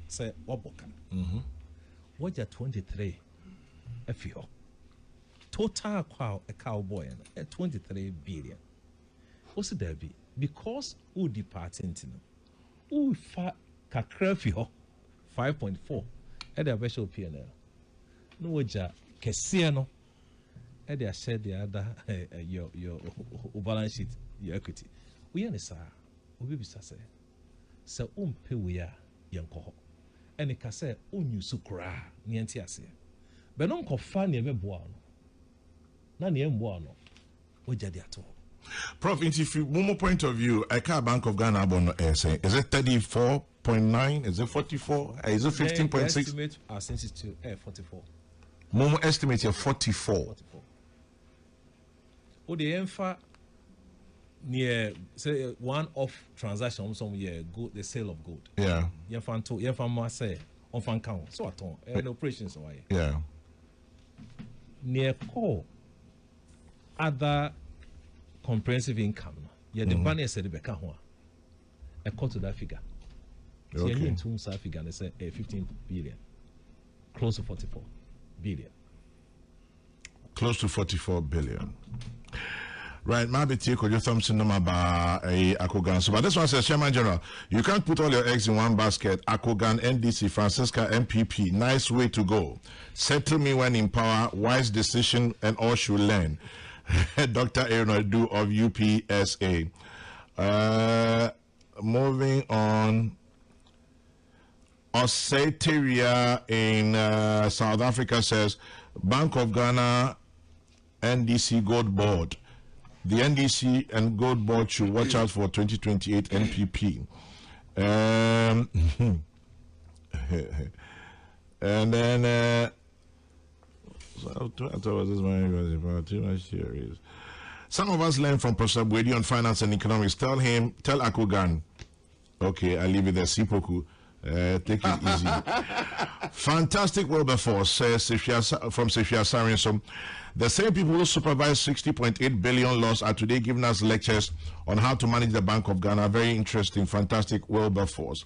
say waboka. What ya 23 FIO. Total a cowboy at 23 billion. What's there be? Because who departing who kakra FIO 5.4 at the special PNL. No waja kesiano at the said the other your balance sheet, your equity. We are sa we be say so pay we are yanko. ɛne ka sɛ onyu so koraa ne yɛnte aseɛ bɛno nkɔfa ne ɛbɛboa no na ne ɛmboa no wogya de ato Prof, if you one more point of view, I can't Bank of Ghana abono say is it 34.9? Is it 44? Is it 15.6? Estimate are sensitive 44. Momo estimate here 44. O the enfa near say one off transaction some year gold the sale of gold. Yeah. Yefan say on fan count. So at all operations why. Yeah. Near call other comprehensive income. Yeah, the banner said the Becca a cut to that figure. So Okay. in two figure they say 15 billion. Close to 44 billion. Close to 44 billion. Right, maybe take your thumbs in number Akogan. So, but this one says, Chairman General, you can't put all your eggs in one basket. Akogan, NDC, Francisca, NPP, nice way to go. Settle me when in power, wise decision, and all should learn. Dr. Aaron Odu of UPSA. Moving on. Osseteria in South Africa says, Bank of Ghana, NDC Gold Board. The NDC and Gold Board should watch out for 2028 NPP. And then some of us learn from Professor Bwedi on finance and economics. Tell Akogan, okay, I leave it there. Sipoku, take it easy. Fantastic Wilberforce says from Sefia Sarinson. The same people who supervise 60.8 billion loss are today giving us lectures on how to manage the Bank of Ghana. Very interesting, fantastic Wilberforce.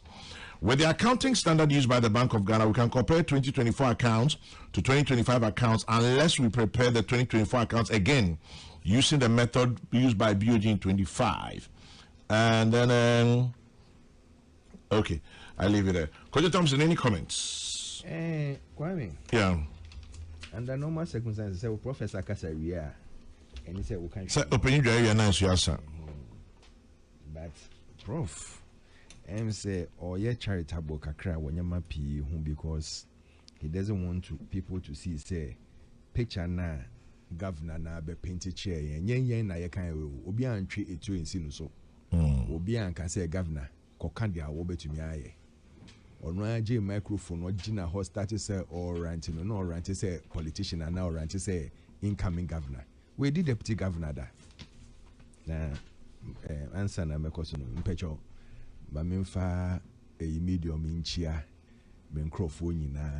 With the accounting standard used by the Bank of Ghana, we can compare 2024 accounts to 2025 accounts unless we prepare the 2024 accounts again using the method used by BOG in 25. And then, okay, I leave it there. Kojo Thompson, any comments? Kwame. Yeah. Under normal circumstances, say Professor Kasaria, and he said we can't. Say open your area now, But Prof, say or ye charitable kakra when you mappy whom because he doesn't want people to see say picture na governor na be painted chair yen na ye kan obi antwe etu ensi no so. Obi an can say governor koka dia wo betumi aye. Ono aje microphone o gina ho start say or rant no rant say politician and now rant say incoming governor. We did deputy governor da. Na answer na mekoso no mpecho ma memfa medium inchia menkrofo nyina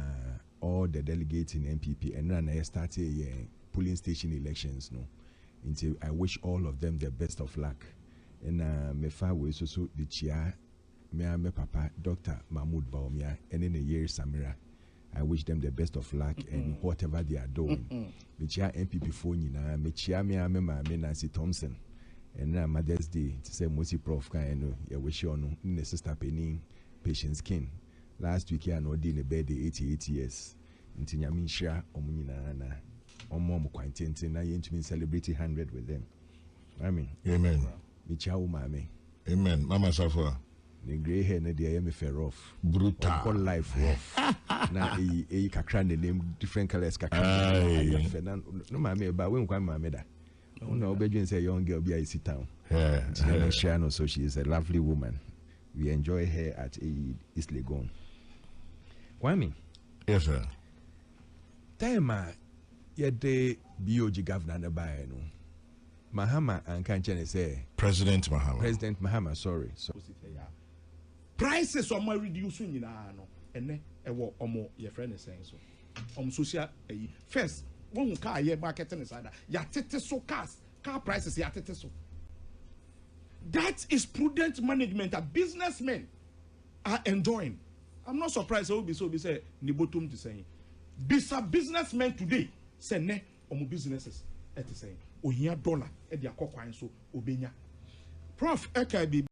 all the delegates in NPP and na start polling station elections no until I wish all of them the best of luck and mefa we so the chia me papa Dr. Mahmoud Baumia and in a year Samira. I wish them the best of luck and whatever they are doing. Me chia NPP phone nyina me chia me Nancy Thompson and now Mother's Day to say Mosi Prof kind ya wish you no in the sister Penny Patience King. Last week I know did a birthday 88 years. Nti nyame nhia omunyina na omo kwantente na yentumi celebrate 100 with them. Amen. Amen. Me chia wo mame. Amen. Mama Safwa. The grey hair na dey me fair off. Brutal. All life rough. Na e kakra the name different colors kakra. No mame ba we nkwa mame da. Una obedwen say young girl be a sit down. Yeah. So she is a lovely woman. We enjoy her at East Legon. Kwame. Yes, sir. Time yede BOG governor na buy no. Mahama and Kanchene say President Mahama. Sorry. Prices on my reducing in no and ewo omo your friend is saying so. Social first one car ye marketing is either ya tete so car prices ya tete so. That is prudent management that businessmen are enjoying. I'm not surprised I will be say nibotum to saying. Bisa businessmen today say ne omo businesses at saying ohia dollar e dia kokwan so obenya. Prof Eka